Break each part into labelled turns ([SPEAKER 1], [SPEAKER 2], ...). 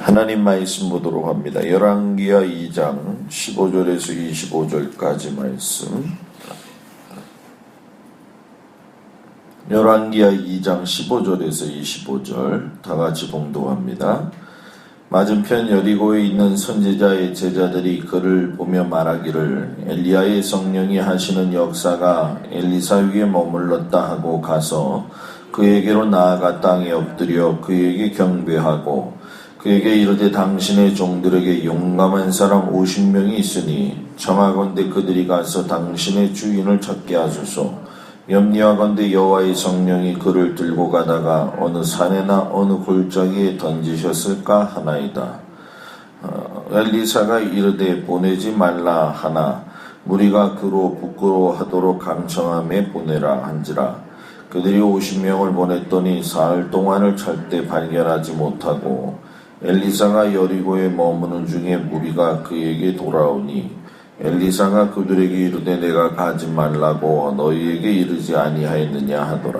[SPEAKER 1] 하나님 말씀 보도록 합니다. 열왕기하 2장 15절에서 25절까지 말씀. 열왕기하 2장 15절에서 25절 다 같이 봉독합니다. 맞은편 여리고에 있는 선지자의 제자들이 그를 보며 말하기를 엘리야의 성령이 하시는 역사가 엘리사 위에 머물렀다 하고 가서 그에게로 나아가 땅에 엎드려 그에게 경배하고 그에게 이르되 당신의 종들에게 용감한 사람 50명이 있으니 청하건대 그들이 가서 당신의 주인을 찾게 하소서. 염려하건대 여호와의 성령이 그를 들고 가다가 어느 산에나 어느 골짜기에 던지셨을까 하나이다. 엘리사가 이르되 보내지 말라 하나 무리가 그로 부끄러워하도록 강청함에 보내라 한지라. 그들이 50명을 보냈더니 사흘 동안을 찾되 발견하지 못하고 엘리사가 여리고에 머무는 중에 무리가 그에게 돌아오니 엘리사가 그들에게 이르되 내가 가지 말라고 너희에게 이르지 아니하였느냐 하더라.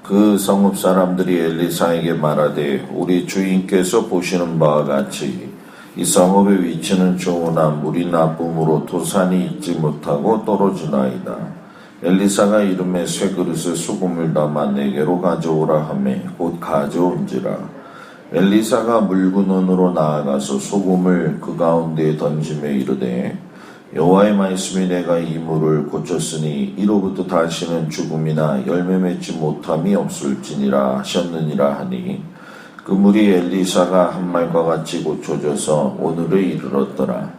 [SPEAKER 1] 그 성읍 사람들이 엘리사에게 말하되 우리 주인께서 보시는 바와 같이 이 성읍의 위치는 좋으나 물이 나쁨으로 도산이 있지 못하고 떨어지나이다. 엘리사가 이름에 쇠 그릇에 소금을 담아 내게로 가져오라 하매 곧 가져온지라. 엘리사가 물구넌으로 나아가서 소금을 그 가운데에 던지며 이르되 여호와의 말씀이 내가 이 물을 고쳤으니 이로부터 다시는 죽음이나 열매 맺지 못함이 없을지니라 하셨느니라 하니 그 물이 엘리사가 한 말과 같이 고쳐져서 오늘에 이르렀더라.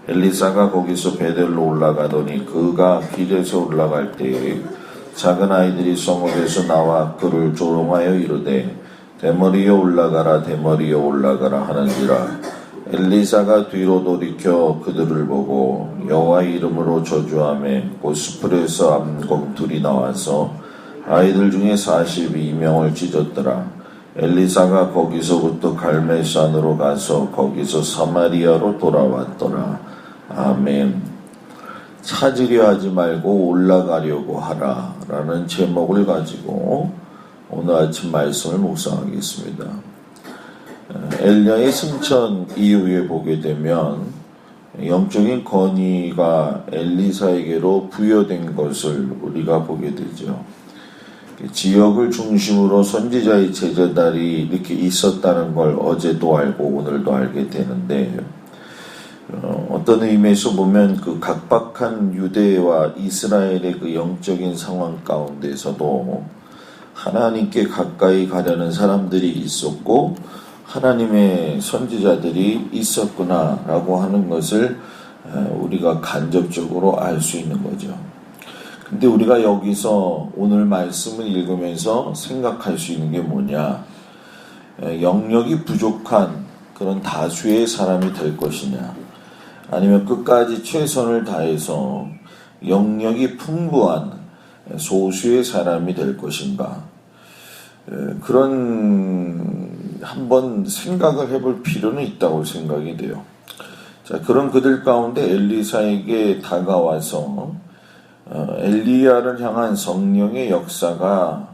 [SPEAKER 1] 엘리사가 거기서 베델로 올라가더니 그가 길에서 올라갈 때에 작은 아이들이 성읍에서 나와 그를 조롱하여 이르되 대머리에 올라가라 대머리에 올라가라 하는지라. 엘리사가 뒤로 돌이켜 그들을 보고 여호와의 이름으로 저주하매 곧 수풀에서 암곰2이 나와서 아이들 중에 42명을 찢었더라. 엘리사가 거기서부터 갈멜산으로 가서 거기서 사마리아로 돌아왔더라. 아멘. 찾으려 하지 말고 올라가려고 하라 라는 제목을 가지고 오늘 아침 말씀을 묵상하겠습니다. 엘리야의 승천 이후에 보게 되면 영적인 권위가 엘리사에게로 부여된 것을 우리가 보게 되죠. 지역을 중심으로 선지자의 제자들이 이렇게 있었다는 걸 어제도 알고 오늘도 알게 되는데 어떤 의미에서 보면 그 각박한 유대와 이스라엘의 그 영적인 상황 가운데서도 하나님께 가까이 가려는 사람들이 있었고 하나님의 선지자들이 있었구나라고 하는 것을 우리가 간접적으로 알 수 있는 거죠. 근데 우리가 여기서 오늘 말씀을 읽으면서 생각할 수 있는 게 뭐냐? 영역이 부족한 그런 다수의 사람이 될 것이냐? 아니면 끝까지 최선을 다해서 영역이 풍부한 소수의 사람이 될 것인가? 그런 한번 생각을 해볼 필요는 있다고 생각이 돼요. 자, 그런 그들 가운데 엘리사에게 다가와서 엘리야를 향한 성령의 역사가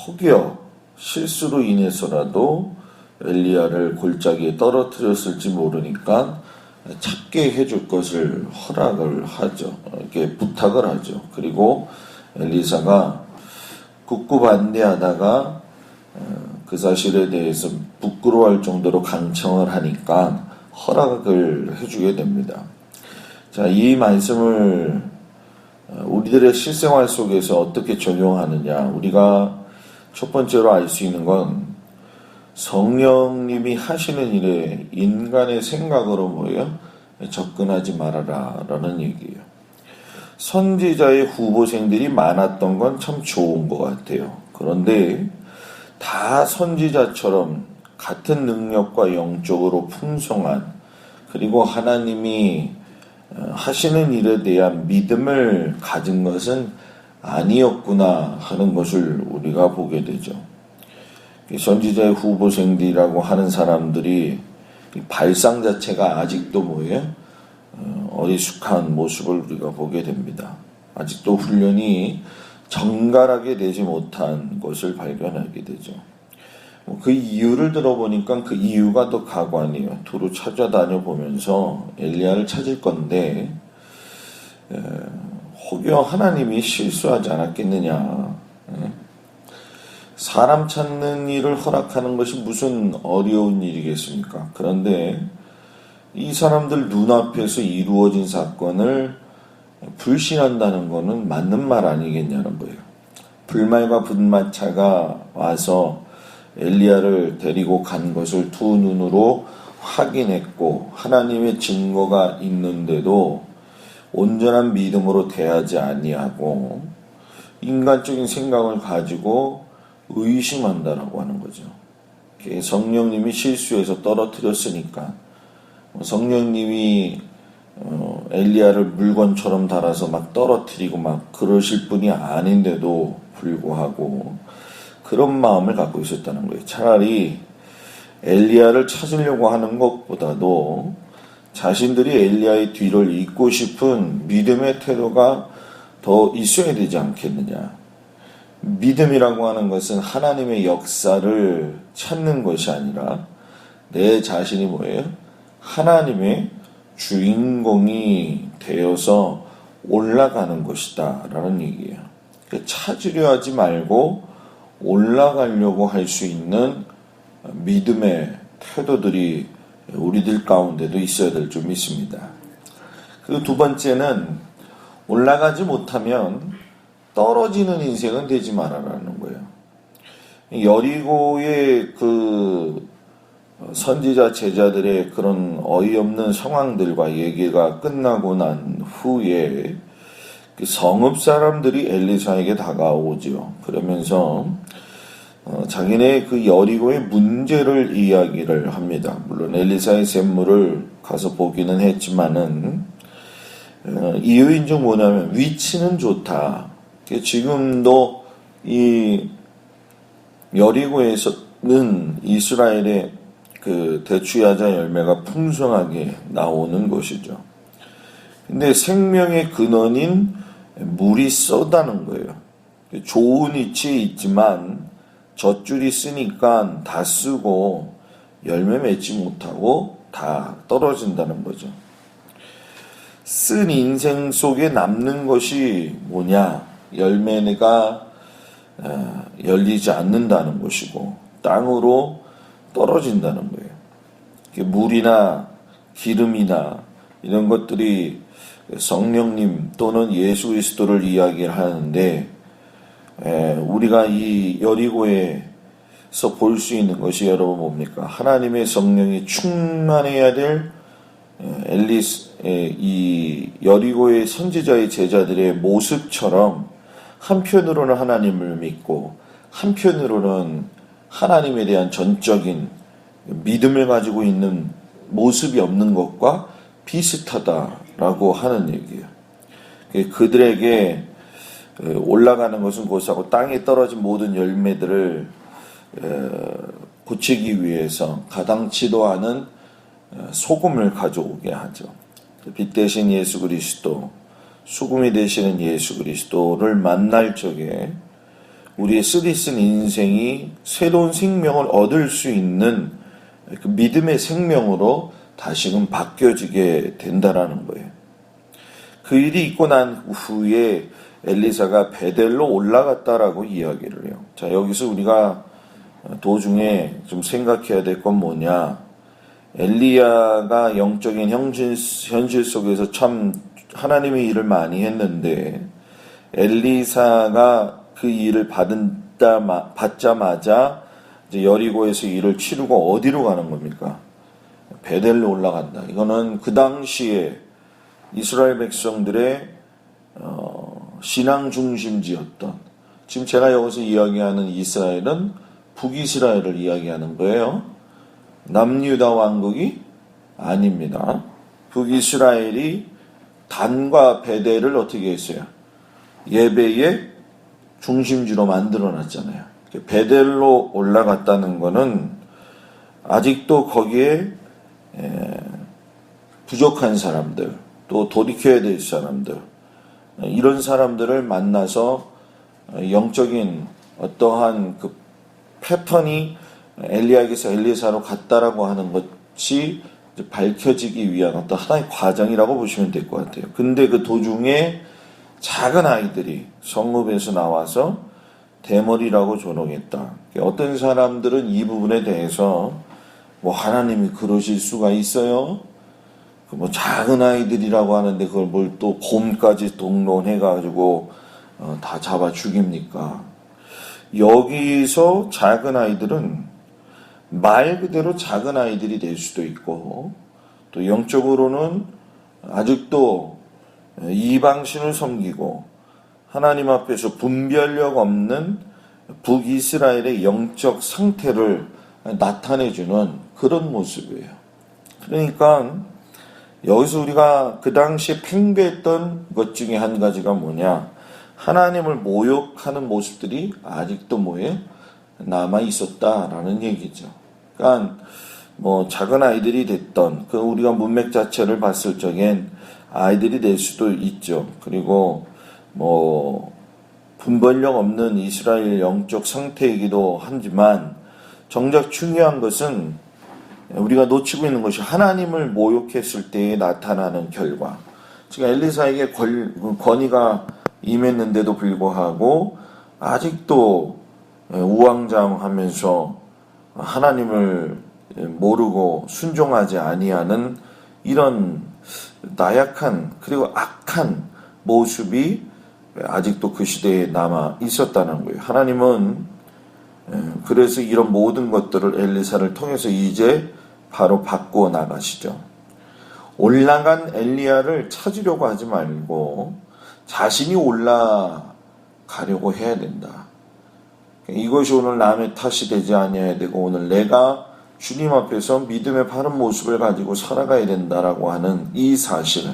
[SPEAKER 1] 혹여 실수로 인해서라도 엘리야를 골짜기에 떨어뜨렸을지 모르니까 찾게 해줄 것을 허락을 하죠. 이렇게 부탁을 하죠. 그리고 엘리사가 국구반대하다가 그 사실에 대해서 부끄러워할 정도로 강청을 하니까 허락을 해주게 됩니다. 자, 이 말씀을 우리들의 실생활 속에서 어떻게 적용하느냐? 우리가 첫 번째로 알 수 있는 건 성령님이 하시는 일에 인간의 생각으로 접근하지 말아라 라는 얘기예요. 선지자의 후보생들이 많았던 건 참 좋은 것 같아요. 그런데 다 선지자처럼 같은 능력과 영적으로 풍성한 그리고 하나님이 하시는 일에 대한 믿음을 가진 것은 아니었구나 하는 것을 우리가 보게 되죠. 선지자의 후보생들이라고 하는 사람들이 발상 자체가 아직도 어리숙한 모습을 우리가 보게 됩니다. 아직도 훈련이 정갈하게 되지 못한 것을 발견하게 되죠. 그 이유를 들어보니까 그 이유가 더 가관이에요. 두루 찾아다녀 보면서 엘리야를 찾을 건데 혹여 하나님이 실수하지 않았겠느냐. 사람 찾는 일을 허락하는 것이 무슨 어려운 일이겠습니까? 그런데 이 사람들 눈앞에서 이루어진 사건을 불신한다는 것은 맞는 말 아니겠냐는 거예요. 불말과 분마차가 와서 엘리야를 데리고 간 것을 두 눈으로 확인했고 하나님의 증거가 있는데도 온전한 믿음으로 대하지 아니하고 인간적인 생각을 가지고 의심한다라고 하는 거죠. 성령님이 실수해서 떨어뜨렸으니까 성령님이 엘리야를 물건처럼 달아서 막 떨어뜨리고 막 그러실 분이 아닌데도 불구하고 그런 마음을 갖고 있었다는 거예요. 차라리 엘리야를 찾으려고 하는 것보다도 자신들이 엘리야의 뒤를 잇고 싶은 믿음의 태도가 더 있어야 되지 않겠느냐. 믿음이라고 하는 것은 하나님의 역사를 찾는 것이 아니라 내 자신이 뭐예요? 하나님의 주인공이 되어서 올라가는 것이다 라는 얘기예요. 찾으려 하지 말고 올라가려고 할 수 있는 믿음의 태도들이 우리들 가운데도 있어야 될 줄 믿습니다. 그리고 두 번째는 올라가지 못하면 떨어지는 인생은 되지 말아라는 거예요. 여리고의 그 선지자 제자들의 그런 어이없는 상황들과 얘기가 끝나고 난 후에 그 성읍 사람들이 엘리사에게 다가오죠. 그러면서 자기네 그 여리고의 문제를 이야기를 합니다. 물론 엘리사의 샘물을 가서 보기는 했지만은 이유인 중 뭐냐면 위치는 좋다. 지금도 이 여리고에서는 이스라엘의 그 대추야자 열매가 풍성하게 나오는 것이죠. 근데 생명의 근원인 물이 썩다는 거예요. 좋은 위치에 있지만 젖줄이 쓰니까 다 쓰고 열매 맺지 못하고 다 떨어진다는 거죠. 쓴 인생 속에 남는 것이 뭐냐? 열매가 열리지 않는다는 것이고 땅으로 떨어진다는 거예요. 물이나 기름이나 이런 것들이 성령님 또는 예수 그리스도를 이야기를 하는데 우리가 이 여리고에서 볼 수 있는 것이 여러분 뭡니까? 하나님의 성령이 충만해야 될 이 여리고의 선지자의 제자들의 모습처럼 한편으로는 하나님을 믿고 한편으로는 하나님에 대한 전적인 믿음을 가지고 있는 모습이 없는 것과 비슷하다라고 하는 얘기예요. 그들에게 올라가는 것은 고사하고 땅에 떨어진 모든 열매들을 고치기 위해서 가당치도 않은 소금을 가져오게 하죠. 빛 대신 예수 그리스도, 수금이 되시는 예수 그리스도를 만날 적에 우리의 쓰디쓴 인생이 새로운 생명을 얻을 수 있는 그 믿음의 생명으로 다시금 바뀌어지게 된다라는 거예요. 그 일이 있고 난 후에 엘리사가 베델로 올라갔다라고 이야기를 해요. 자, 여기서 우리가 도중에 좀 생각해야 될 건 뭐냐? 엘리야가 영적인 현실 속에서 참 하나님의 일을 많이 했는데 엘리사가 그 일을 받자마자 이제 여리고에서 일을 치르고 어디로 가는 겁니까? 베델로 올라간다. 이거는 그 당시에 이스라엘 백성들의 신앙 중심지였던, 지금 제가 여기서 이야기하는 이스라엘은 북이스라엘을 이야기하는 거예요. 남유다 왕국이 아닙니다. 북이스라엘이 단과 베델을 어떻게 했어요? 예배의 중심지로 만들어놨잖아요. 베델로 올라갔다는 것은 아직도 거기에 부족한 사람들, 또 돌이켜야 될 사람들, 이런 사람들을 만나서 영적인 어떠한 그 패턴이 엘리야에게서 엘리사로 갔다라고 하는 것이 이제 밝혀지기 위한 어떤 하나의 과정이라고 보시면 될 것 같아요. 근데 그 도중에 작은 아이들이 성읍에서 나와서 대머리라고 조롱했다. 어떤 사람들은 이 부분에 대해서 뭐 하나님이 그러실 수가 있어요? 뭐 작은 아이들이라고 하는데 그걸 뭘 또 곰까지 동론해가지고 다 잡아 죽입니까? 여기서 작은 아이들은 말 그대로 작은 아이들이 될 수도 있고 또 영적으로는 아직도 이방신을 섬기고 하나님 앞에서 분별력 없는 북이스라엘의 영적 상태를 나타내주는 그런 모습이에요. 그러니까 여기서 우리가 그 당시에 팽배했던 것 중에 한 가지가 뭐냐, 하나님을 모욕하는 모습들이 아직도 뭐예요? 남아 있었다라는 얘기죠. 그러니까 뭐 작은 아이들이 됐던 그 우리가 문맥 자체를 봤을 적엔 아이들이 될 수도 있죠. 그리고 뭐 분별력 없는 이스라엘 영적 상태이기도 하지만 정작 중요한 것은 우리가 놓치고 있는 것이 하나님을 모욕했을 때에 나타나는 결과. 지금 엘리사에게 권위가 임했는데도 불구하고 아직도 우왕좌왕하면서 하나님을 모르고 순종하지 아니하는 이런 나약한 그리고 악한 모습이 아직도 그 시대에 남아 있었다는 거예요. 하나님은 그래서 이런 모든 것들을 엘리사를 통해서 이제 바로 바꾸어 나가시죠. 올라간 엘리야를 찾으려고 하지 말고 자신이 올라가려고 해야 된다. 이것이 오늘 남의 탓이 되지 아니해야 되고 오늘 내가 주님 앞에서 믿음의 바른 모습을 가지고 살아가야 된다라고 하는 이 사실을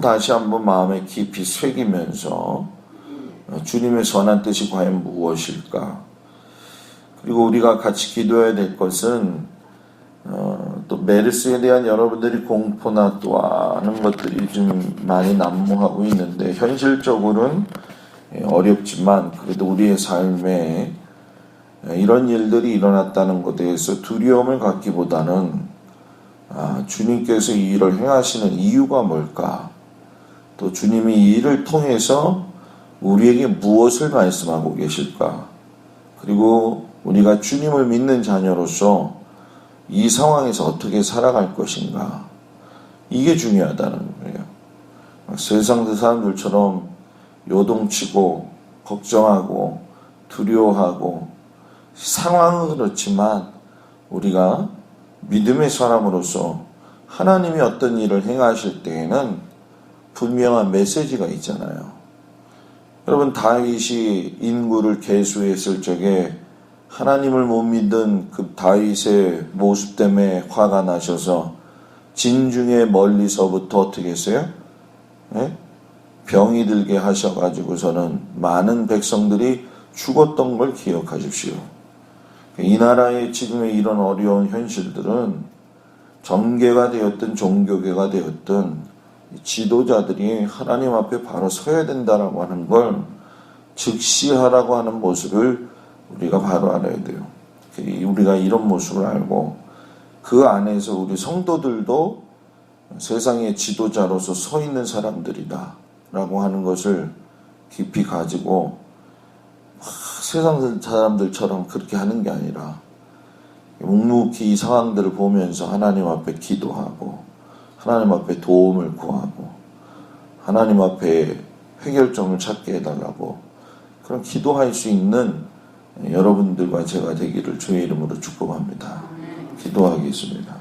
[SPEAKER 1] 다시 한번 마음에 깊이 새기면서 주님의 선한 뜻이 과연 무엇일까? 그리고 우리가 같이 기도해야 될 것은 또 메르스에 대한 여러분들이 공포나 또 아는 것들이 좀 많이 난무하고 있는데 현실적으로는 어렵지만 그래도 우리의 삶에 이런 일들이 일어났다는 것에 대해서 두려움을 갖기보다는 주님께서 이 일을 행하시는 이유가 뭘까? 또 주님이 이 일을 통해서 우리에게 무엇을 말씀하고 계실까? 그리고 우리가 주님을 믿는 자녀로서 이 상황에서 어떻게 살아갈 것인가? 이게 중요하다는 거예요. 세상 사람들처럼 요동치고 걱정하고 두려워하고 상황은 그렇지만 우리가 믿음의 사람으로서 하나님이 어떤 일을 행하실 때에는 분명한 메시지가 있잖아요. 여러분 다윗이 인구를 계수했을 적에 하나님을 못 믿은 그 다윗의 모습 때문에 화가 나셔서 진중에 멀리서부터 어떻게 했어요? 병이 들게 하셔가지고서는 많은 백성들이 죽었던 걸 기억하십시오. 이 나라의 지금의 이런 어려운 현실들은 정계가 되었든 종교계가 되었든 지도자들이 하나님 앞에 바로 서야 된다라고 하는 걸 즉시하라고 하는 모습을 우리가 바로 알아야 돼요. 우리가 이런 모습을 알고 그 안에서 우리 성도들도 세상의 지도자로서 서 있는 사람들이다 라고 하는 것을 깊이 가지고 세상 사람들처럼 그렇게 하는 게 아니라 묵묵히 이 상황들을 보면서 하나님 앞에 기도하고 하나님 앞에 도움을 구하고 하나님 앞에 해결점을 찾게 해달라고 그런 기도할 수 있는 여러분들과 제가 되기를 주의 이름으로 축복합니다. 기도하겠습니다.